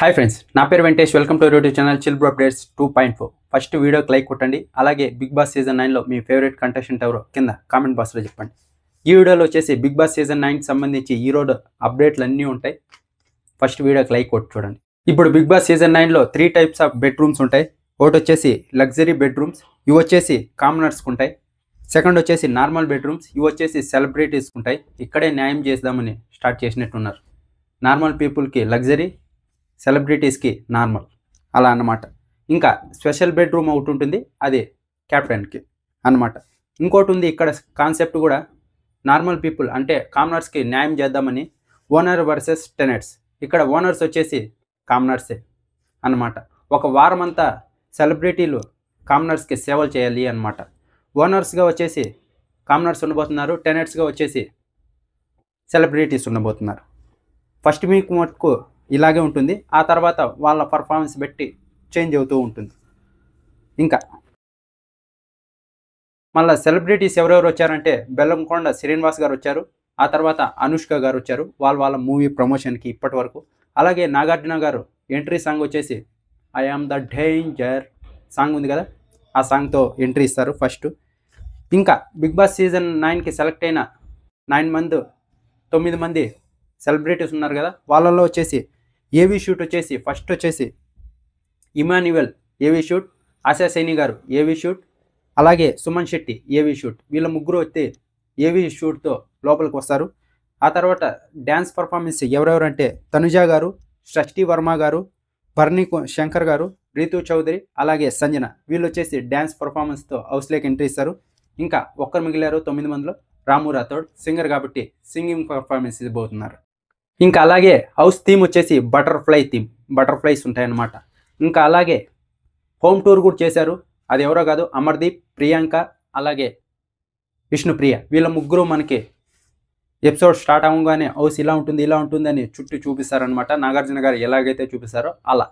Hi friends, నా పేరు Venkatesh. Welcome to YouTube channel chill bro updates 2.4. First వీడియోకి like కొట్టండి. అలాగే బిగ్ బాస్ సీజన్ 9లో మీ ఫేవరెట్ కంటెస్టెంట్ ఎవరో కింద కామెంట్ బాక్స్లో చెప్పండి. ఈ వీడియోలో వచ్చేసి బిగ్ బాస్ సీజన్ 9కి సంబంధించి ఈరోజు అప్డేట్లు అన్నీ ఉంటాయి. ఫస్ట్ వీడియోకి లైక్ కొట్టి చూడండి. ఇప్పుడు బిగ్ బాస్ సీజన్ 9లో 3 టైప్స్ ఆఫ్ బెడ్రూమ్స్ ఉంటాయి. ఒకటి వచ్చేసి లగ్జరీ బెడ్రూమ్స్, ఇవి వచ్చేసి కామనర్స్కి ఉంటాయి. సెకండ్ వచ్చేసి నార్మల్ బెడ్రూమ్స్, ఇవి వచ్చేసి సెలబ్రిటీస్కి ఉంటాయి. ఇక్కడే న్యాయం చేద్దామని స్టార్ట్ చేసినట్టున్నారు. నార్మల్ పీపుల్కి లగ్జరీ, సెలబ్రిటీస్కి నార్మల్, అలా అన్నమాట. ఇంకా స్పెషల్ బెడ్రూమ్ ఒకటి ఉంటుంది, అది క్యాప్టెన్కి అన్నమాట. ఇంకోటి ఉంది ఇక్కడ కాన్సెప్ట్ కూడా, నార్మల్ పీపుల్ అంటే కామనర్స్కి న్యాయం చేద్దామని ఓనర్ వర్సెస్ టెనెట్స్. ఇక్కడ ఓనర్స్ వచ్చేసి కామనర్సే అన్నమాట. ఒక వారం అంతా సెలబ్రిటీలు కామనర్స్కి సేవలు చేయాలి అన్నమాట. ఓనర్స్గా వచ్చేసి కామనర్స్ ఉండబోతున్నారు, టెనెట్స్గా వచ్చేసి సెలబ్రిటీస్ ఉండబోతున్నారు. ఫస్ట్ వీక్ మటుకు ఇలాగే ఉంటుంది, ఆ తర్వాత వాళ్ళ పర్ఫార్మెన్స్ బట్టి చేంజ్ అవుతూ ఉంటుంది. ఇంకా మళ్ళీ సెలబ్రిటీస్ ఎవరెవరు వచ్చారంటే బెల్లంకొండ శ్రీనివాస్ గారు వచ్చారు, ఆ తర్వాత అనుష్క గారు వచ్చారు వాళ్ళ మూవీ ప్రమోషన్కి ఇప్పటి వరకు. అలాగే నాగార్జున గారు ఎంట్రీ సాంగ్ వచ్చేసి I am the danger song ఉంది కదా, ఆ సాంగ్తో ఎంట్రీ ఇస్తారు ఫస్ట్. ఇంకా బిగ్ బాస్ సీజన్ 9కి సెలెక్ట్ అయిన 9 మంది సెలబ్రిటీస్ ఉన్నారు కదా, వాళ్ళలో వచ్చేసి ఏవీ షూట్ వచ్చేసి ఫస్ట్ వచ్చేసి ఇమాన్యువల్ ఏవీ షూట్, ఆశా సైని గారు ఏవీ షూట్, అలాగే సుమన్ శెట్టి ఏవీ షూట్. వీళ్ళ ముగ్గురు వచ్చి ఏవీ షూట్తో లోపలికి వస్తారు. ఆ తర్వాత డ్యాన్స్ పర్ఫార్మెన్స్ ఎవరెవరంటే తనుజ గారు, షష్ఠి వర్మ గారు, భరణి శంకర్ గారు, రీతు చౌదరి, అలాగే సంజన. వీళ్ళు వచ్చేసి డ్యాన్స్ పర్ఫార్మెన్స్తో హౌస్లోకి ఎంట్రీ ఇస్తారు. ఇంకా ఒక్కరు మిగిలారు 9 మందిలో, రాము రాథోడ్ సింగర్ కాబట్టి సింగింగ్ పర్ఫార్మెన్స్ ఇవ్వబోతున్నారు. ఇంకా అలాగే హౌస్ థీమ్ వచ్చేసి బటర్ఫ్లై థీమ్, బటర్ఫ్లైస్ ఉంటాయన్నమాట. ఇంకా అలాగే హోమ్ టూర్ కూడా చేశారు, అది ఎవరో కాదు అమర్దీప్, ప్రియాంక, అలాగే విష్ణుప్రియ. వీళ్ళ ముగ్గురు మనకి ఎపిసోడ్ స్టార్ట్ అవ్వగానే హౌస్ ఇలా ఉంటుంది అని చుట్టూ చూపిస్తారనమాట. నాగార్జున గారు ఎలాగైతే చూపిస్తారో అలా.